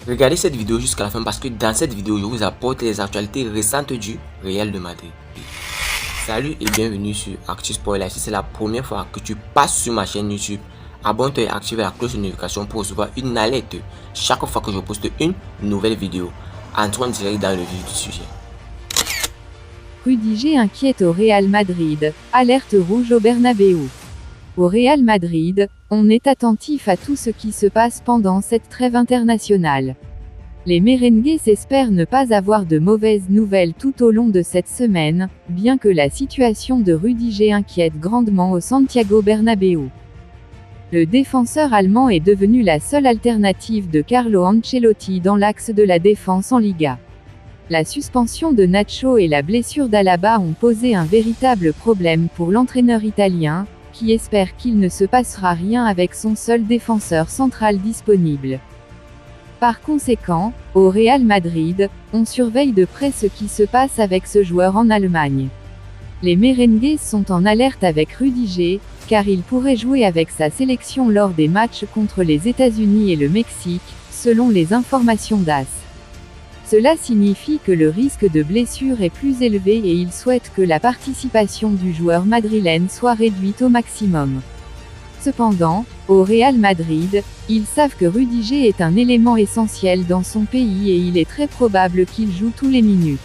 Regardez cette vidéo jusqu'à la fin parce que dans cette vidéo, je vous apporte les actualités récentes du Real de Madrid. Salut et bienvenue sur Actu Spoiler. Si c'est la première fois que tu passes sur ma chaîne YouTube, abonne-toi et active la cloche de notification pour recevoir une alerte chaque fois que je poste une nouvelle vidéo. Entrons direct dans le vif du sujet. Rudiger inquiète au Real Madrid, alerte rouge au Bernabéu. Au Real Madrid, on est attentif à tout ce qui se passe pendant cette trêve internationale. Les merengues espèrent ne pas avoir de mauvaises nouvelles tout au long de cette semaine, bien que la situation de Rudiger inquiète grandement au Santiago Bernabéu. Le défenseur allemand est devenu la seule alternative de Carlo Ancelotti dans l'axe de la défense en Liga. La suspension de Nacho et la blessure d'Alaba ont posé un véritable problème pour l'entraîneur italien, qui espère qu'il ne se passera rien avec son seul défenseur central disponible. Par conséquent, au Real Madrid, on surveille de près ce qui se passe avec ce joueur en Allemagne. Les merengues sont en alerte avec Rudiger, car il pourrait jouer avec sa sélection lors des matchs contre les États-Unis et le Mexique, selon les informations d'AS. Cela signifie que le risque de blessure est plus élevé et il souhaite que la participation du joueur madrilène soit réduite au maximum. Cependant, au Real Madrid, ils savent que Rudiger est un élément essentiel dans son pays et il est très probable qu'il joue tous les minutes.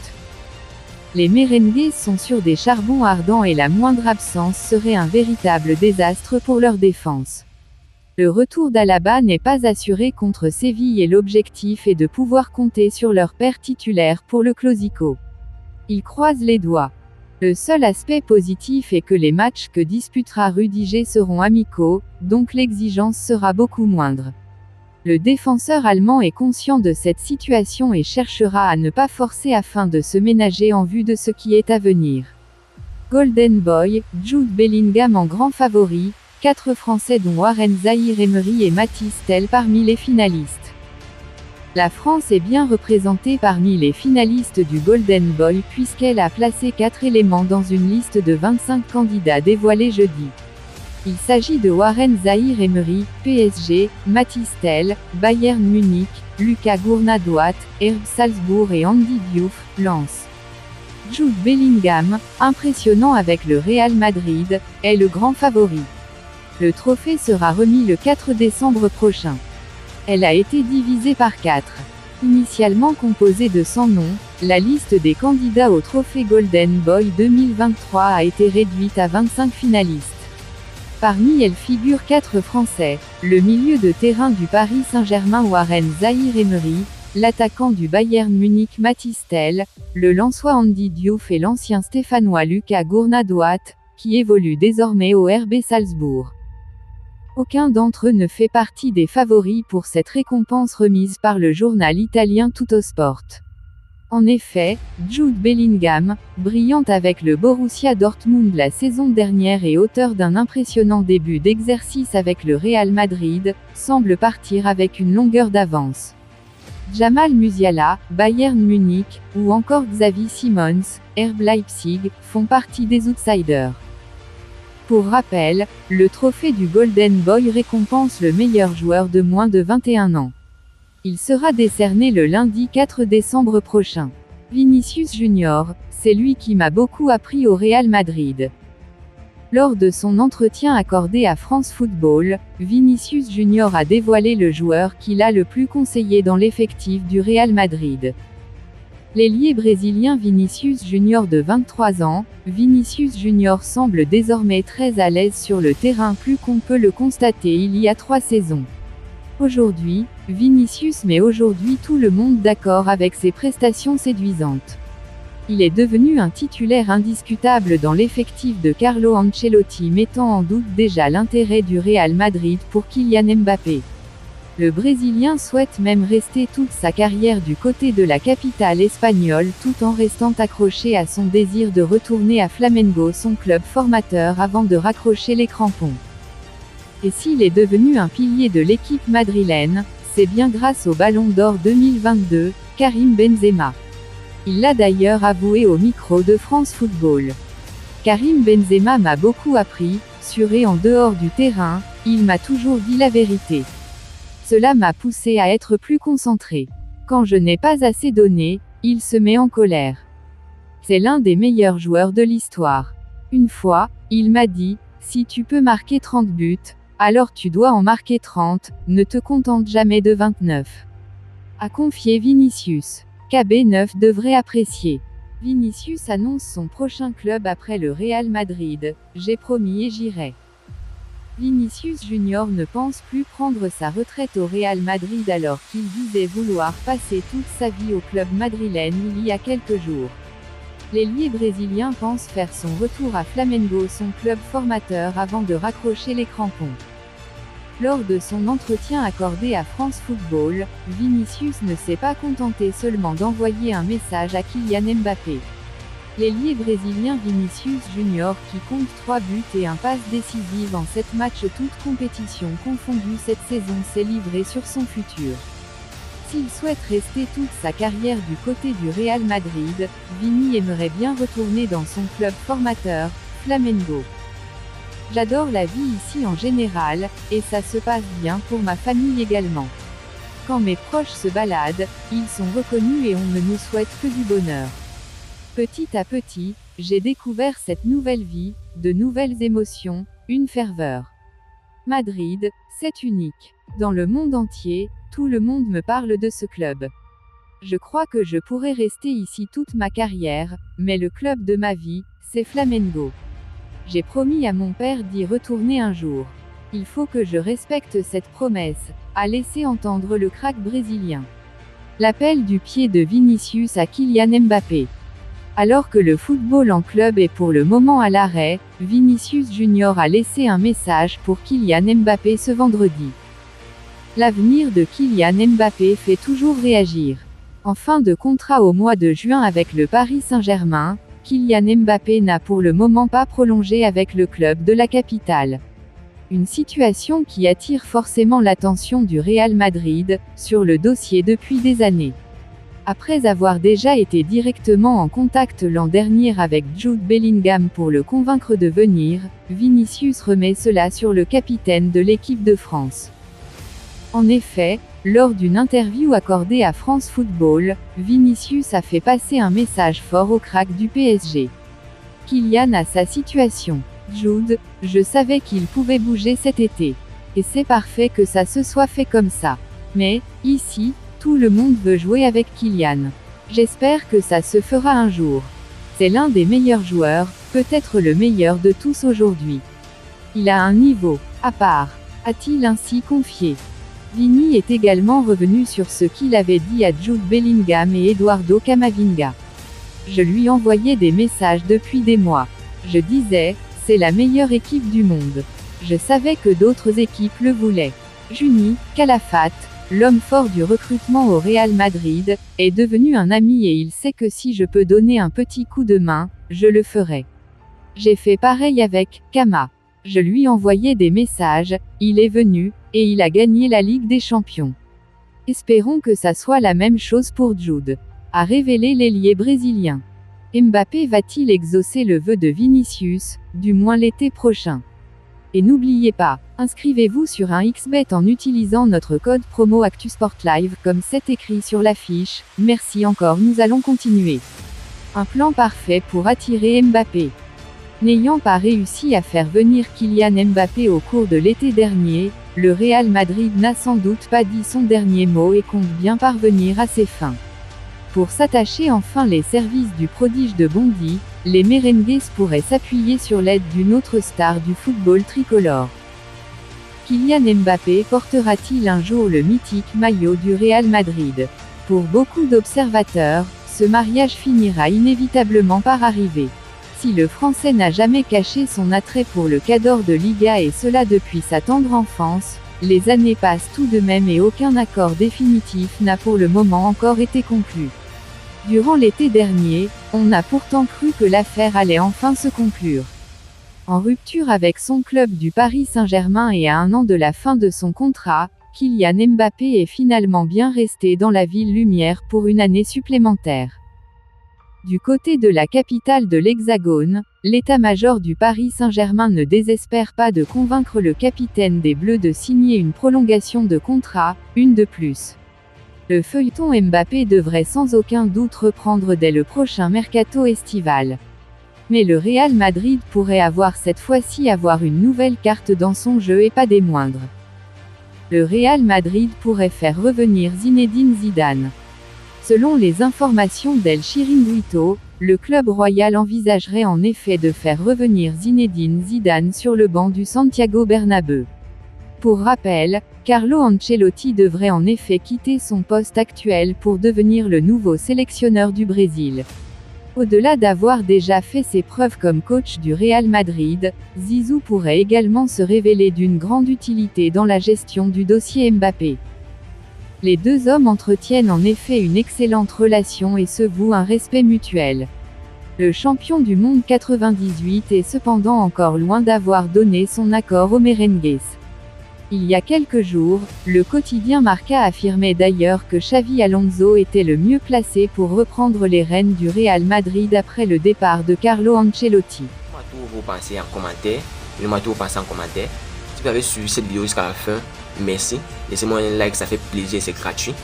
Les merengues sont sur des charbons ardents et la moindre absence serait un véritable désastre pour leur défense. Le retour d'Alaba n'est pas assuré contre Séville et l'objectif est de pouvoir compter sur leur père titulaire pour le Clásico. Ils croisent les doigts. Le seul aspect positif est que les matchs que disputera Rudiger seront amicaux, donc l'exigence sera beaucoup moindre. Le défenseur allemand est conscient de cette situation et cherchera à ne pas forcer afin de se ménager en vue de ce qui est à venir. Golden Boy, Jude Bellingham en grand favori, 4 Français dont Warren Zaïre-Emery et Mathys Tel parmi les finalistes. La France est bien représentée parmi les finalistes du Golden Boy puisqu'elle a placé 4 éléments dans une liste de 25 candidats dévoilés jeudi. Il s'agit de Warren Zaïre-Emery, PSG, Mathys Tel, Bayern Munich, Lucas Gournadoat, Herb Salzbourg et Andy Diouf, Lens. Jude Bellingham, impressionnant avec le Real Madrid, est le grand favori. Le trophée sera remis le 4 décembre prochain. Elle a été divisée par 4. Initialement composée de 100 noms, la liste des candidats au trophée Golden Boy 2023 a été réduite à 25 finalistes. Parmi elles figurent 4 Français, le milieu de terrain du Paris Saint-Germain Warren Zaïre-Emery, l'attaquant du Bayern Munich Mathys Tel, le Lensois Andy Diouf et l'ancien Stéphanois Lucas Gournadoat, qui évolue désormais au RB Salzbourg. Aucun d'entre eux ne fait partie des favoris pour cette récompense remise par le journal italien Tuttosport. En effet, Jude Bellingham, brillant avec le Borussia Dortmund la saison dernière et auteur d'un impressionnant début d'exercice avec le Real Madrid, semble partir avec une longueur d'avance. Jamal Musiala, Bayern Munich, ou encore Xavi Simons, RB Leipzig, font partie des outsiders. Pour rappel, le trophée du Golden Boy récompense le meilleur joueur de moins de 21 ans. Il sera décerné le lundi 4 décembre prochain. Vinicius Junior, c'est lui qui m'a beaucoup appris au Real Madrid. Lors de son entretien accordé à France Football, Vinicius Junior a dévoilé le joueur qu'il a le plus conseillé dans l'effectif du Real Madrid. L'ailier brésilien Vinicius Junior de 23 ans, Vinicius Junior semble désormais très à l'aise sur le terrain plus qu'on peut le constater il y a 3 saisons. Aujourd'hui, Vinicius met aujourd'hui tout le monde d'accord avec ses prestations séduisantes. Il est devenu un titulaire indiscutable dans l'effectif de Carlo Ancelotti mettant en doute déjà l'intérêt du Real Madrid pour Kylian Mbappé. Le Brésilien souhaite même rester toute sa carrière du côté de la capitale espagnole tout en restant accroché à son désir de retourner à Flamengo, son club formateur, avant de raccrocher les crampons. Et s'il est devenu un pilier de l'équipe madrilène, c'est bien grâce au Ballon d'Or 2022, Karim Benzema. Il l'a d'ailleurs avoué au micro de France Football. Karim Benzema m'a beaucoup appris, sur et en dehors du terrain, il m'a toujours dit la vérité. Cela m'a poussé à être plus concentré. Quand je n'ai pas assez donné, il se met en colère. C'est l'un des meilleurs joueurs de l'histoire. Une fois, il m'a dit, si tu peux marquer 30 buts, alors tu dois en marquer 30, ne te contente jamais de 29. A confié Vinicius. KB9 devrait apprécier. Vinicius annonce son prochain club après le Real Madrid, j'ai promis et j'irai. Vinicius Junior ne pense plus prendre sa retraite au Real Madrid alors qu'il disait vouloir passer toute sa vie au club madrilène il y a quelques jours. L'ailier brésilien pense faire son retour à Flamengo, son club formateur, avant de raccrocher les crampons. Lors de son entretien accordé à France Football, Vinicius ne s'est pas contenté seulement d'envoyer un message à Kylian Mbappé. L'ailier brésilien Vinicius Junior, qui compte 3 buts et un passe décisive en 7 matchs toutes compétitions confondues cette saison, s'est livré sur son futur. S'il souhaite rester toute sa carrière du côté du Real Madrid, Vini aimerait bien retourner dans son club formateur, Flamengo. J'adore la vie ici en général, et ça se passe bien pour ma famille également. Quand mes proches se baladent, ils sont reconnus et on ne nous souhaite que du bonheur. Petit à petit, j'ai découvert cette nouvelle vie, de nouvelles émotions, une ferveur. Madrid, c'est unique. Dans le monde entier, tout le monde me parle de ce club. Je crois que je pourrais rester ici toute ma carrière, mais le club de ma vie, c'est Flamengo. J'ai promis à mon père d'y retourner un jour. Il faut que je respecte cette promesse, a laissé entendre le crack brésilien. L'appel du pied de Vinicius à Kylian Mbappé. Alors que le football en club est pour le moment à l'arrêt, Vinicius Junior a laissé un message pour Kylian Mbappé ce vendredi. L'avenir de Kylian Mbappé fait toujours réagir. En fin de contrat au mois de juin avec le Paris Saint-Germain, Kylian Mbappé n'a pour le moment pas prolongé avec le club de la capitale. Une situation qui attire forcément l'attention du Real Madrid, sur le dossier depuis des années. Après avoir déjà été directement en contact l'an dernier avec Jude Bellingham pour le convaincre de venir, Vinicius remet cela sur le capitaine de l'équipe de France. En effet, lors d'une interview accordée à France Football, Vinicius a fait passer un message fort au crack du PSG. Kylian a sa situation. Jude, je savais qu'il pouvait bouger cet été. Et c'est parfait que ça se soit fait comme ça. Mais, ici, tout le monde veut jouer avec Kylian. J'espère que ça se fera un jour. C'est l'un des meilleurs joueurs, peut-être le meilleur de tous aujourd'hui. Il a un niveau à part, a-t-il ainsi confié. Vini est également revenu sur ce qu'il avait dit à Jude Bellingham et Eduardo Camavinga. Je lui envoyais des messages depuis des mois. Je disais, c'est la meilleure équipe du monde. Je savais que d'autres équipes le voulaient. Juni Calafat, l'homme fort du recrutement au Real Madrid, est devenu un ami et il sait que si je peux donner un petit coup de main, je le ferai. J'ai fait pareil avec Kama. Je lui envoyais des messages, il est venu, et il a gagné la Ligue des Champions. Espérons que ça soit la même chose pour Jude, a révélé l'ailier brésilien. Mbappé va-t-il exaucer le vœu de Vinicius, du moins l'été prochain? Et n'oubliez pas, inscrivez-vous sur un XBet en utilisant notre code promo ActuSportLive comme c'est écrit sur l'affiche. Merci encore, nous allons continuer. Un plan parfait pour attirer Mbappé. N'ayant pas réussi à faire venir Kylian Mbappé au cours de l'été dernier, le Real Madrid n'a sans doute pas dit son dernier mot et compte bien parvenir à ses fins. Pour s'attacher enfin les services du prodige de Bondy, les merengues pourraient s'appuyer sur l'aide d'une autre star du football tricolore. Kylian Mbappé portera-t-il un jour le mythique maillot du Real Madrid? Pour beaucoup d'observateurs, ce mariage finira inévitablement par arriver. Si le Français n'a jamais caché son attrait pour le cador de Liga et cela depuis sa tendre enfance, les années passent tout de même et aucun accord définitif n'a pour le moment encore été conclu. Durant l'été dernier, on a pourtant cru que l'affaire allait enfin se conclure. En rupture avec son club du Paris Saint-Germain et à un an de la fin de son contrat, Kylian Mbappé est finalement bien resté dans la ville lumière pour une année supplémentaire. Du côté de la capitale de l'Hexagone, l'état-major du Paris Saint-Germain ne désespère pas de convaincre le capitaine des Bleus de signer une prolongation de contrat, une de plus. Le feuilleton Mbappé devrait sans aucun doute reprendre dès le prochain mercato estival. Mais le Real Madrid pourrait cette fois-ci avoir une nouvelle carte dans son jeu et pas des moindres. Le Real Madrid pourrait faire revenir Zinedine Zidane. Selon les informations d'El Chiringuito, le club royal envisagerait en effet de faire revenir Zinedine Zidane sur le banc du Santiago Bernabéu. Pour rappel, Carlo Ancelotti devrait en effet quitter son poste actuel pour devenir le nouveau sélectionneur du Brésil. Au-delà d'avoir déjà fait ses preuves comme coach du Real Madrid, Zizou pourrait également se révéler d'une grande utilité dans la gestion du dossier Mbappé. Les deux hommes entretiennent en effet une excellente relation et se vouent un respect mutuel. Le champion du monde 98 est cependant encore loin d'avoir donné son accord aux merengues. Il y a quelques jours, le quotidien Marca affirmait d'ailleurs que Xavi Alonso était le mieux placé pour reprendre les rênes du Real Madrid après le départ de Carlo Ancelotti. Dites-moi tout vous pensez en commentaire. Si vous avez suivi cette vidéo jusqu'à la fin, merci. Laissez-moi un like, ça fait plaisir, c'est gratuit.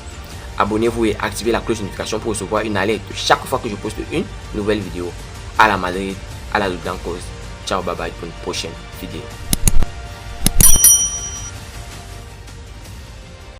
Abonnez-vous et activez la cloche de notification pour recevoir une alerte chaque fois que je poste une nouvelle vidéo. À la Madrid, à la lutte en cause. Ciao, bye bye pour une prochaine vidéo.